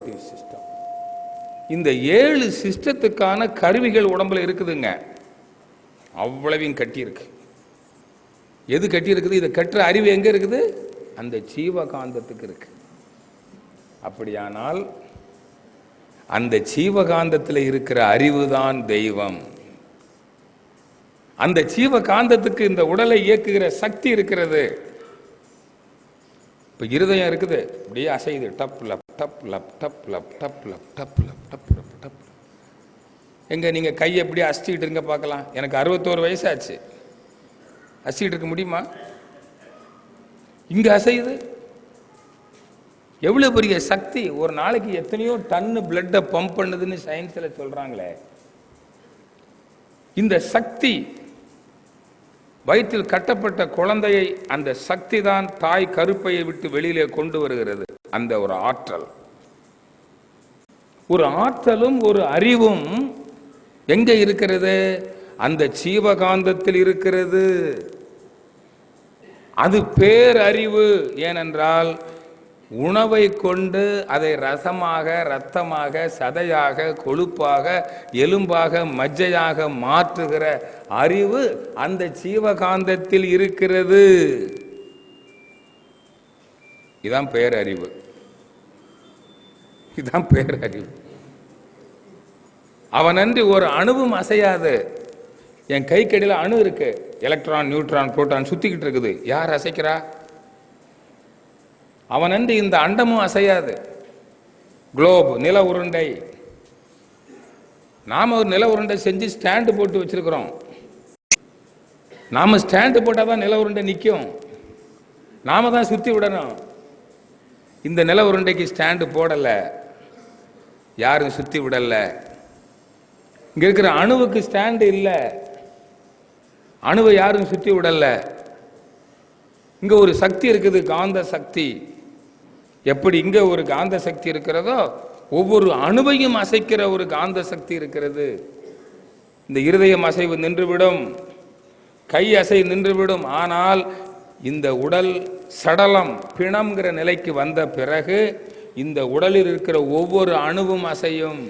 System. இந்த 7 சிஸ்டத்துக்கான கருவிகள் உடம்புல இருக்குதுங்க. அவ்வளவையும் கட்டி இருக்கு. எது கட்டி இருக்குது? இதை கட்டுற அறிவு எங்க இருக்குது? அந்த ஜீவகாந்தத்துக்கு இருக்கு. அப்படியானால் அந்த ஜீவகாந்தத்தில் இருக்கிற அறிவுதான் தெய்வம். அந்த ஜீவகாந்தத்துக்கு இந்த உடலை இயக்குகிற சக்தி இருக்கிறது. இப்ப இருதயம் இருக்குது, அப்படியே அசையுது. டப் லப் டப் லப் டப் லப் டப் லப் டப் லப் டப் லப் டப். எங்க நீங்க கையை எப்படி அசைச்சிக்கிட்டு இருங்க பார்க்கலாம். எனக்கு 61 வயசாச்சு. அசைச்சிட்டு இருக்க முடியுமா? இங்க அசையுது. எவ்வளவு பெரிய சக்தி! ஒரு நாளைக்கு எத்தனையோ டன்னு பிளட்டை பம்ப் பண்ணுதுன்னு சயின்ஸ்ல சொல்றாங்களே. இந்த சக்தி வயிற்றில் கட்டப்பட்ட குழந்தையை அந்த சக்தி தான் தாய் கருப்பையை விட்டு வெளியிலே கொண்டு வருகிறது. அந்த ஒரு ஆற்றல், ஒரு ஆற்றலும் ஒரு அறிவும் எங்க இருக்கிறது? அந்த ஜீவகாந்தத்தில் இருக்கிறது. அது பேரறிவு. ஏனென்றால் உணவை கொண்டு அதை ரசமாக, இரத்தமாக, சதையாக, கொழுப்பாக, எலும்பாக, மஜ்ஜையாக மாற்றுகிற அறிவு அந்த ஜீவகாந்தத்தில் இருக்கிறது. இதான் பேரறிவு. இதான் பேரறிவு. அவனன்றி ஒரு அணுவும் அசையாது. என் கை கடியில் அணு இருக்கு, எலக்ட்ரான், நியூட்ரான், புரோட்டான் சுத்திக்கிட்டு இருக்குது. யார் அசைக்கிறா? அவனன்றி இந்த அண்டமும் அசையாது. குளோப், நில உருண்டை. நாம ஒரு நில உருண்டை செஞ்சு ஸ்டாண்டு போட்டு வச்சிருக்கிறோம். நாம ஸ்டாண்டு போட்டாதான் நில உருண்டை நிற்கும். நாம தான் சுத்தி விடணும். இந்த நில உருண்டைக்கு ஸ்டாண்டு போடல, யாரும் சுத்தி விடல. இங்க இருக்கிற அணுவுக்கு ஸ்டாண்டு இல்லை, அணுவை யாரும் சுத்தி விடல. இங்க ஒரு சக்தி இருக்குது, காந்த சக்தி. எப்படி இங்க ஒரு காந்த சக்தி இருக்கிறதோ, ஒவ்வொரு அணுவையும் அசைக்கிற ஒரு காந்த சக்தி இருக்கிறது. இந்த இருதயம் அசைவு நின்றுவிடும், கை அசை நின்றுவிடும். ஆனால் இந்த உடல் சடலம், பிணம்ங்கிற நிலைக்கு வந்த பிறகு இந்த உடலில் இருக்கிற ஒவ்வொரு அணுவும் அசையும்,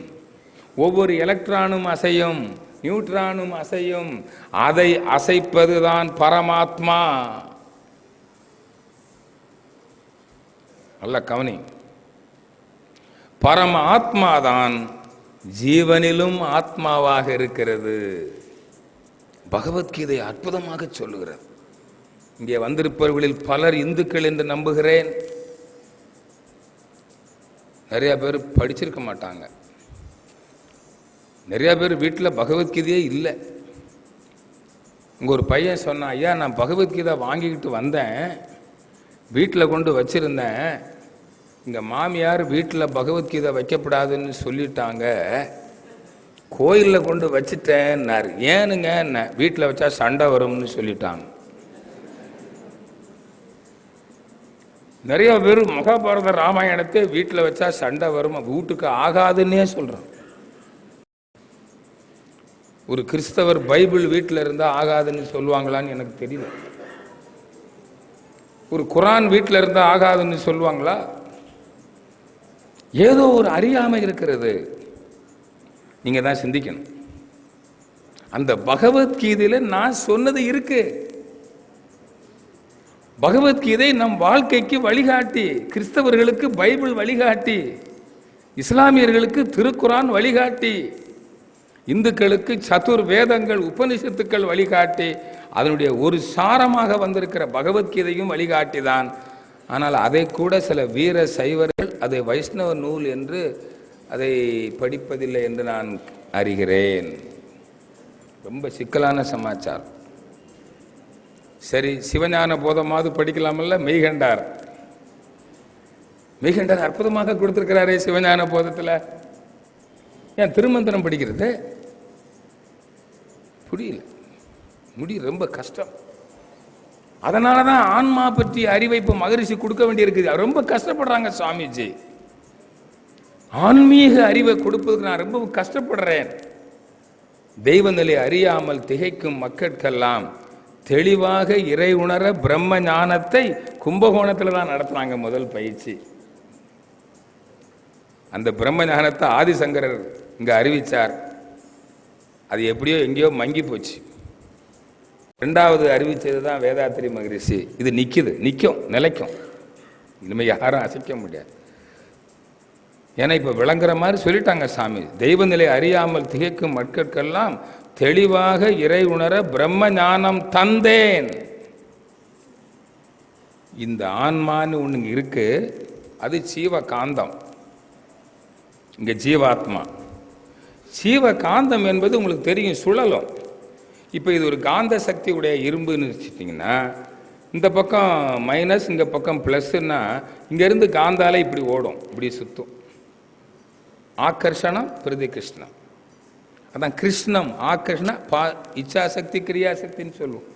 ஒவ்வொரு எலக்ட்ரானும் அசையும், நியூட்ரானும் அசையும். அதை அசைப்பதுதான் பரமாத்மா. நல்ல கவனி. பரம ஆத்மாதான் ஜீவனிலும் ஆத்மாவாக இருக்கிறது. பகவத்கீதை அற்புதமாக சொல்லுகிறது. இங்கே வந்திருப்பவர்களில் பலர் இந்துக்கள் என்று நம்புகிறேன். நிறைய பேர் படிச்சிருக்க மாட்டாங்க. நிறைய பேர் வீட்டில் பகவத்கீதையே இல்லை. இங்கே ஒரு பையன் சொன்னான், ஐயா நான் பகவத்கீதை வாங்கிக்கிட்டு வந்தேன், வீட்டில் கொண்டு வச்சிருந்தேன். இங்கே மாமியார் வீட்டில் பகவத்கீதை வைக்கப்படாதுன்னு சொல்லிட்டாங்க, கோயிலில் கொண்டு வச்சுட்டேன்னாரு. ஏனுங்க? என்ன வீட்டில் வச்சா சண்டை வரும்னு சொல்லிட்டாங்க. நிறைய பேர் மகாபாரத ராமாயணத்தை வீட்டில் வச்சா சண்டை வரும், வீட்டுக்கு ஆகாதுன்னே சொல்றான். ஒரு கிறிஸ்தவர் பைபிள் வீட்டில் இருந்தால் ஆகாதுன்னு சொல்லுவாங்களான்னு எனக்கு தெரியல. ஒரு குரான் வீட்டில் இருந்தால் ஆகாதுன்னு சொல்லுவாங்களா? ஏதோ ஒரு அறியாமை இருக்கிறது. நீங்க தான் சிந்திக்கணும். அந்த பகவத்கீதையில நான் சொன்னது இருக்கு. பகவத்கீதை நம் வாழ்க்கைக்கு வழிகாட்டி. கிறிஸ்தவர்களுக்கு பைபிள் வழிகாட்டி, இஸ்லாமியர்களுக்கு திருக்குரான் வழிகாட்டி, இந்துக்களுக்கு சதுர் வேதங்கள், உபனிஷத்துக்கள் வழிகாட்டி, அதனுடைய ஒரு சாரமாக வந்திருக்கிற பகவத்கீதையும் வழிகாட்டி தான். ஆனால் அதை கூட சில வீர சைவர்கள் அதை வைஷ்ணவ நூல் என்று அதை படிப்பதில்லை என்று நான் அறிகிறேன். ரொம்ப சிக்கலான சமாச்சாரம். சரி, சிவஞான போதமாவது படிக்கலாமல்ல? மெய்கண்டார் அற்புதமாக கொடுத்திருக்கிறாரே சிவஞான போதத்தில். ஏன் திருமந்திரம் படிக்கிறது புரியல? ரொம்ப கஷ்டம். அதனாலதான் ஆன்மா பற்றி அறிவை இப்ப மகரிஷி கொடுக்க வேண்டியிருக்குது. ரொம்ப கஷ்டப்படுறாங்க சுவாமிஜி. ஆன்மீக அறிவை கொடுப்பதுக்கு நான் ரொம்ப கஷ்டப்படுறேன். தெய்வ நிலை அறியாமல் திகைக்கும் மக்கட்கெல்லாம் தெளிவாக இறை உணர பிரம்ம ஞானத்தை கும்பகோணத்தில் தான் நடத்துறாங்க முதல் பயிற்சி. அந்த பிரம்ம ஞானத்தை ஆதிசங்கரர் இங்க அறிவிச்சார். அது எப்படியோ எங்கேயோ மங்கி போச்சு. ரெண்டாவது அறிவிச்சது தான் வேதாத்திரி மகரிஷி. இது நிற்கும், நிலைக்கும். இனிமேல் யாரும் அசைக்க முடியாது. ஏன்னா இப்போ விளங்குற மாதிரி சொல்லிட்டாங்க சாமி. தெய்வ நிலை அறியாமல் திகைக்கும் மக்களுக்கெல்லாம் தெளிவாக இறை உணர பிரம்ம ஞானம் தந்தேன். இந்த ஆன்மான்னு ஒன்று இருக்கு, அது ஜீவகாந்தம். இங்க ஜீவாத்மா. ஜீவகாந்தம் என்பது உங்களுக்கு தெரியும், சுழலும். இப்போ இது ஒரு காந்த சக்தி உடைய இரும்புன்னு வச்சுட்டிங்கன்னா, இந்த பக்கம் மைனஸ், இந்த பக்கம் ப்ளஸ்ன்னா, இங்கேருந்து காந்தால இப்படி ஓடும், இப்படி சுற்றும். ஆக்கர்ஷணம் பிரதி கிருஷ்ணம். அதான் கிருஷ்ணம் ஆக்கர்ஷண இச்சாசக்தி கிரியாசக்தின்னு சொல்லுவோம்.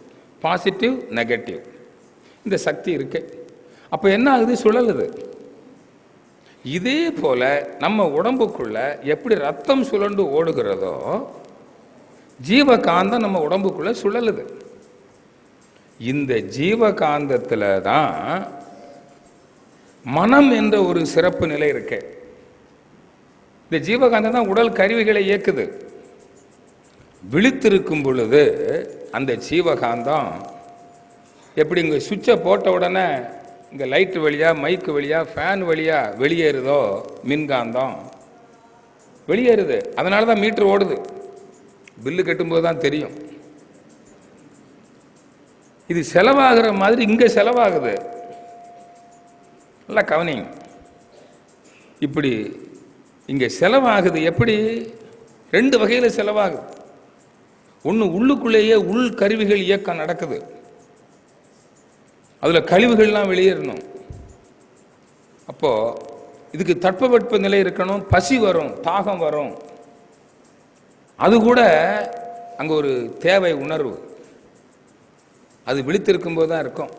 பாசிட்டிவ் நெகட்டிவ் இந்த சக்தி இருக்கு. அப்போ என்ன ஆகுது? சுழலுது. இதே போல நம்ம உடம்புக்குள்ள எப்படி ரத்தம் சுழண்டு ஓடுகிறதோ, ஜீவகாந்தம் நம்ம உடம்புக்குள்ள சுழலுது. இந்த ஜீவகாந்தத்தில் தான் மனம் என்ற ஒரு சிறப்பு நிலை இருக்கு. இந்த ஜீவகாந்தம் தான் உடல் கருவிகளை இயக்குது. விழித்திருக்கும் பொழுது அந்த ஜீவகாந்தம் எப்படி இங்கே சுவிட்சை போட்ட உடனே இங்கே லைட் வழியா, மைக்கு வழியா, ஃபேன் வழியா வெளியேறுதோ, மின்காந்தம் வெளியேறுது. அதனால தான் மீட்டர் ஓடுது. பில்லு கட்டும்போது தான் தெரியும். இது செலவாகிற மாதிரி இங்கே செலவாகுது. நல்லா கவனிங்க. இப்படி இங்கே செலவாகுது. எப்படி? ரெண்டு வகையில் செலவாகுது. ஒன்று, உள்ளுக்குள்ளேயே உள் கருவிகள் இயக்கம் நடக்குது. அதில் கழிவுகள்லாம் வெளியேறணும். அப்போ இதுக்கு தட்பவெட்ப நிலை இருக்கணும். பசி வரும், தாகம் வரும். அது கூட அங்கே ஒரு தேவை உணர்வு. அது விழித்திருக்கும் போது தான் இருக்கும்.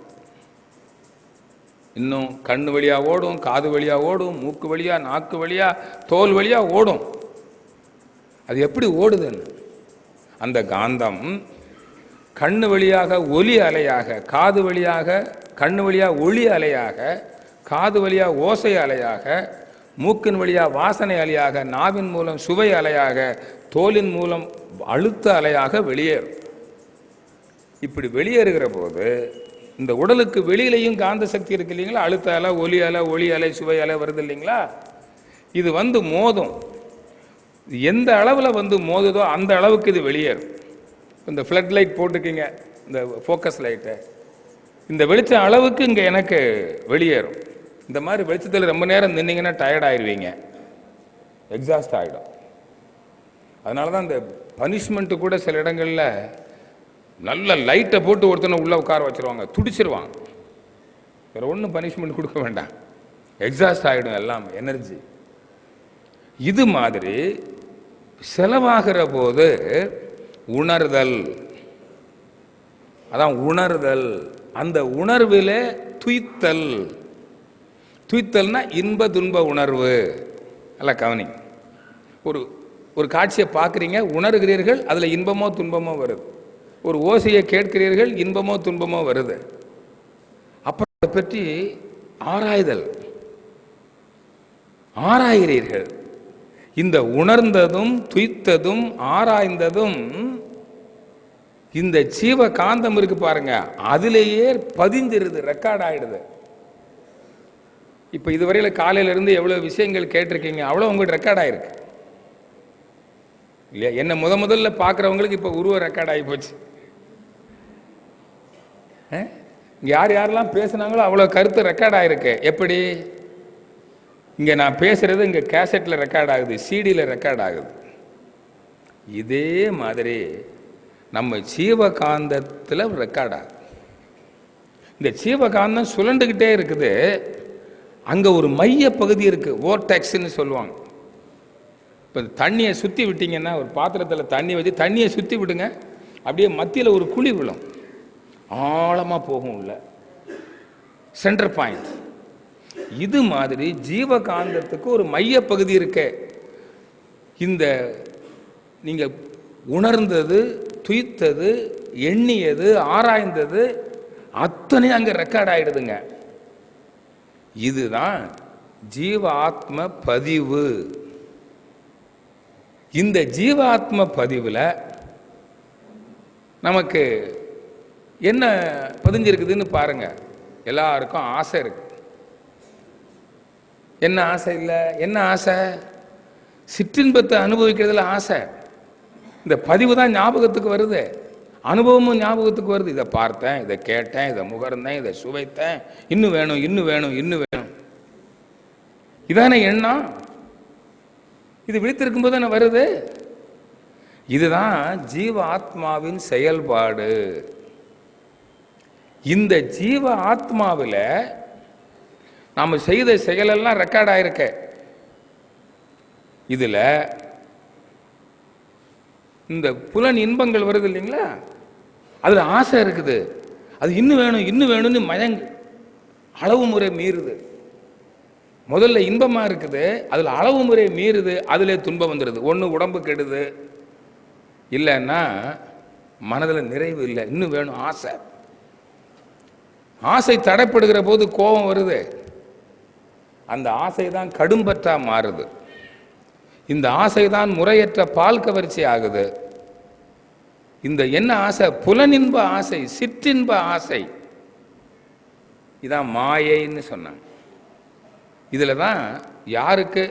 இன்னும் கண்ணு வழியா ஓடும், காது வழியா ஓடும், மூக்கு வழியா, நாக்கு வழியா, தோல் வழியா ஓடும். அது எப்படி ஓடுதுன்னு, அந்த காந்தம் கண்ணு வழியாக ஒலி அலையாக, காது வழியாக கண்ணு வழியா ஒளி அலையாக, காது வழியா ஓசை அலையாக, மூக்கின் வழியா வாசனை அலையாக, நாவின் மூலம் சுவை அலையாக, தோலின் மூலம் அழுத்த அலையாக வெளியேறும். இப்படி வெளியேறுகிற போது இந்த உடலுக்கு வெளியிலையும் காந்த சக்தி இருக்கு இல்லைங்களா? அழுத்த அலை, ஒலி அலை, ஒளி அலை, சுவை அலை வருது இல்லைங்களா? இது வந்து மோதும். எந்த அளவில் வந்து மோதுதோ அந்த அளவுக்கு இது வெளியேறும். இந்த ஃப்ளட் லைட் போட்டுக்கிங்க, இந்த ஃபோக்கஸ் லைட்டு, இந்த வெளிச்சம் அளவுக்கு இங்கே எனக்கு வெளியேறும். இந்த மாதிரி வெளிச்சத்தில் ரொம்ப நேரம் நின்னீங்கன்னா டயர்ட் ஆயிடுவீங்க, எக்ஸாஸ்ட் ஆகிடும். அதனால தான் இந்த பனிஷ்மெண்ட்டு கூட சில இடங்களில் நல்ல லைட்டை போட்டு ஒருத்தனை உள்ளே உட்கார வச்சுருவாங்க, துடிச்சிருவான். வேறு ஒன்றும் பனிஷ்மெண்ட் கொடுக்க வேண்டாம், எக்ஸாஸ்ட் ஆகிடும் எல்லாம் எனர்ஜி. இது மாதிரி செலவாகிற போது உணர்தல், அதான் உணர்தல். அந்த உணர்வில் துய்த்தல். துய்த்தல்னா இன்ப துன்ப உணர்வு. நல்லா கவனி. ஒரு காட்சியை பார்க்குறீங்க, உணர்கிறீர்கள், அதில் இன்பமோ துன்பமோ வருது. ஒரு ஓசையை கேட்கிறீர்கள், இன்பமோ துன்பமோ வருது. அப்புறம் அதை பற்றி ஆராய்தல், ஆராய்கிறீர்கள். இந்த உணர்ந்ததும் துய்த்ததும் ஆராய்ந்ததும் இந்த ஜீவ காந்தம் இருக்கு பாருங்க, அதிலேயே பதிஞ்சிருது, ரெக்கார்ட் ஆயிடுது. இப்போ இதுவரையில காலையில இருந்து எவ்வளவு விஷயங்கள் கேட்டிருக்கீங்க, அவ்வளோ உங்களுக்கு ரெக்கார்ட் ஆயிருக்கு இல்லையா? என்ன முதல்ல பார்க்குறவங்களுக்கு இப்போ உருவ ரெக்கார்ட் ஆகி போச்சு. இங்கே யார் யாரெல்லாம் பேசுனாங்களோ அவ்வளோ கருத்து ரெக்கார்ட் ஆயிருக்கு. எப்படி? இங்கே நான் பேசுறது இங்கே கேசட்டில் ரெக்கார்ட் ஆகுது, சிடியில் ரெக்கார்ட் ஆகுது. இதே மாதிரி நம்ம ஜீவகாந்தத்தில் ரெக்கார்ட் ஆகுது. இந்த ஜீவகாந்தம் சுழண்டுக்கிட்டே இருக்குது. அங்கே ஒரு மைய பகுதி இருக்குது, ஓர்டெக்ஸ்ன்னு சொல்லுவாங்க. இப்போ தண்ணியை சுற்றி விட்டீங்கன்னா, ஒரு பாத்திரத்தில் தண்ணி வச்சு தண்ணியை சுற்றி விடுங்க, அப்படியே மத்தியில் ஒரு குழி விழும், ஆழமாக போகும் உள்ள சென்டர் பாயிண்ட். இது மாதிரி ஜீவகாந்தத்துக்கு ஒரு மைய பகுதி இருக்கு. இந்த நீங்கள் உணர்ந்தது, துய்த்தது, எண்ணியது, ஆராய்ந்தது அத்தனை அங்கே ரெக்கார்ட் ஆயிடுதுங்க. இதுதான் ஜீவ ஆத்ம பதிவு. இந்த ஜீவாத்ம பதிவில் நமக்கு என்ன பதிஞ்சிருக்குதுன்னு பாருங்க. எல்லாருக்கும் ஆசை இருக்கு. என்ன ஆசை இல்லை? என்ன ஆசை? சிற்றின்பத்தை அனுபவிக்கிறதுல ஆசை. இந்த பதிவு தான் ஞாபகத்துக்கு வருது, அனுபவமும் ஞாபகத்துக்கு வருது. இதை பார்த்தேன், இதை கேட்டேன், இதை முகர்ந்தேன், இதை சுவைத்தேன், இன்னும் வேணும், இன்னும் வேணும், இன்னும் வேணும். இதான எண்ணம். இது விழித்திருக்கும் போது என்ன வருது? இதுதான் ஜீவ ஆத்மாவின் செயல்பாடு. இந்த ஜீவ ஆத்மாவில் நாம் செய்த செயலெல்லாம் ரெக்கார்ட் ஆயிருக்க. இதுல இந்த புலன் இன்பங்கள் வருது இல்லைங்களா, அதுல ஆசை இருக்குது. அது இன்னும் வேணும், இன்னும் வேணும்னு மயங்கு, அளவு முறை மீறுது. முதல்ல இன்பமா இருக்குது, அதுல அளவு முறை மீறுது, அதுல துன்பம் வந்துடுது. ஒன்று உடம்பு கெடுது, இல்லைன்னா மனதில் நிறைவு இல்லை, இன்னும் வேணும் ஆசை. ஆசை தடைப்படுகிற போது கோபம் வருது. அந்த ஆசை தான் கடும்பற்றா மாறுது. இந்த ஆசை தான் முறையற்ற பால் கவர்ச்சி ஆகுது. இந்த என்ன ஆசை? புலனின்ப ஆசை, சிற்றின்ப ஆசை. இதான் மாயைன்னு சொன்னாங்க. இதுல தான் யாருக்கு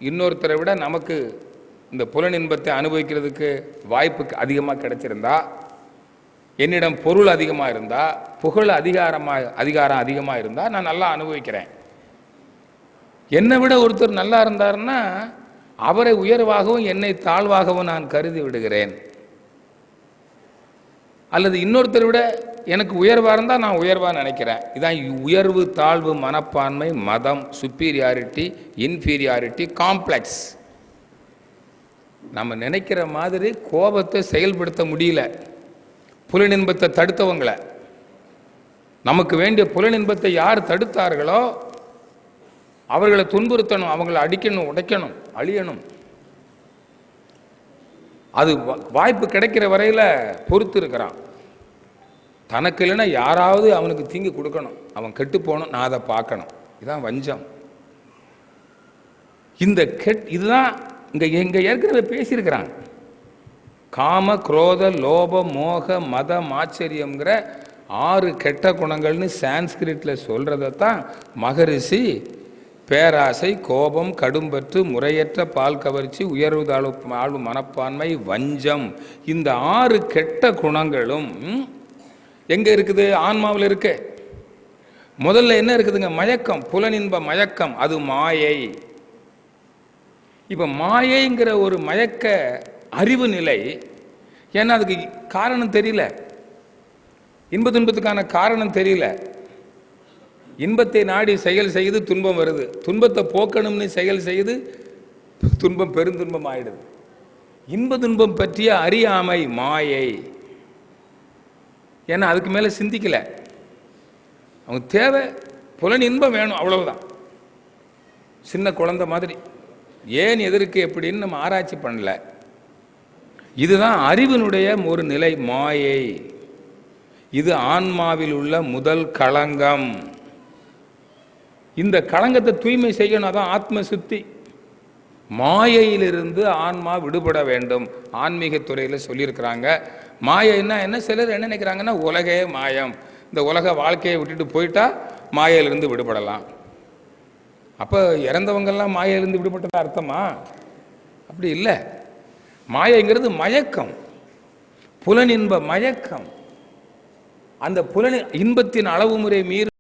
இன்னொருத்தரை விட நமக்கு இந்த புலனின்பத்தை அனுபவிக்கிறதுக்கு வாய்ப்பு அதிகமாக கிடைச்சிருந்தா, என்னிடம் பொருள் அதிகமாக இருந்தா, புகழ் அதிகாரம் அதிகமாக இருந்தா நான் நல்லா அனுபவிக்கிறேன். என்னை விட ஒருத்தர் நல்லா இருந்தாருன்னா அவரை உயர்வாகவும் என்னை தாழ்வாகவும் நான் கருதி விடுகிறேன். அல்லது இன்னொருத்தரை விட எனக்கு உயர்வாக இருந்தால் நான் உயர்வாக நினைக்கிறேன். இதான் உயர்வு தாழ்வு மனப்பான்மை, மதம், சுப்பீரியாரிட்டி, இன்ஃபீரியாரிட்டி காம்ப்ளெக்ஸ். நம்ம நினைக்கிற மாதிரி கோபத்தை செயல்படுத்த முடியல. புலனின்பத்தை தடுத்தவங்களை, நமக்கு வேண்டிய புலனின்பத்தை யார் தடுத்தார்களோ அவர்களை துன்புறுத்தணும், அவங்களை அடிக்கணும், உடைக்கணும், அழியணும். அது வாய்ப்பு கிடைக்கிற வரையில் பொறுத்து இருக்கிறான். தனக்கு இல்லைன்னா யாராவது அவனுக்கு தீங்கு கொடுக்கணும், அவன் கெட்டு போகணும், நான் அதை பார்க்கணும். இதுதான் வஞ்சம். இந்த இதுதான் இங்க ஏற்கனவே பேசியிருக்கிறான். காம, குரோத, லோப, மோக, மதம், ஆச்சரியம்ங்கிற 6 கெட்ட குணங்கள்னு சான்ஸ்கிரிட்ல சொல்றதைத்தான் மகரிஷி பேராசை, கோபம், கடும்பற்று, முறையற்ற பால் கவர்ச்சி, உயர்வு தாழ்வு மனப்பான்மை, வஞ்சம், இந்த 6 கெட்ட குணங்களும் எங்க இருக்குது? ஆன்மாவில் இருக்கு. முதல்ல என்ன இருக்குதுங்க? மயக்கம், புலனின்ப மயக்கம், அது மாயை. இப்ப மாயைங்கிற ஒரு மயக்க அறிவு நிலை. ஏன்னா அதுக்கு காரணம் தெரியல, இன்ப துன்பத்துக்கான காரணம் தெரியல. இன்பத்தை நாடி செயல் செய்து துன்பம் வருது, துன்பத்தை போக்கணும்னு செயல் செய்து துன்பம் பெருந்துன்பம் ஆயிடுது. இன்ப துன்பம் பற்றிய அறியாமை மாயை. ஏன்னா அதுக்கு மேல சிந்திக்கல. அவங்க தேவை புலன் இன்பம் வேணும், அவ்வளவுதான். சின்ன குழந்தை மாதிரி ஏன் எதற்கு எப்படின்னு நம்ம ஆராய்ச்சி பண்ணல. இதுதான் அறிவினுடைய ஒரு நிலை, மாயை. இது ஆன்மாவில் உள்ள முதல் களங்கம். இந்த களங்கத்தை தூய்மை செய்யணும். அதான் ஆத்ம சுத்தி. மாயையிலிருந்து ஆன்மா விடுபட வேண்டும். ஆன்மீக துறையில் சொல்லியிருக்கிறாங்க. மாயைன்னா என்ன? சிலர் என்ன நினைக்கிறாங்கன்னா உலகே மாயம், இந்த உலக வாழ்க்கையை விட்டுட்டு போயிட்டா மாயையிலிருந்து விடுபடலாம். அப்போ இறந்தவங்கெல்லாம் மாயையிலிருந்து விடுபட்டதா அர்த்தமா? அப்படி இல்லை. மாயைங்கிறது மயக்கம், புலனின்ப மயக்கம். அந்த புலன் இன்பத்தின் அளவு முறை மீறி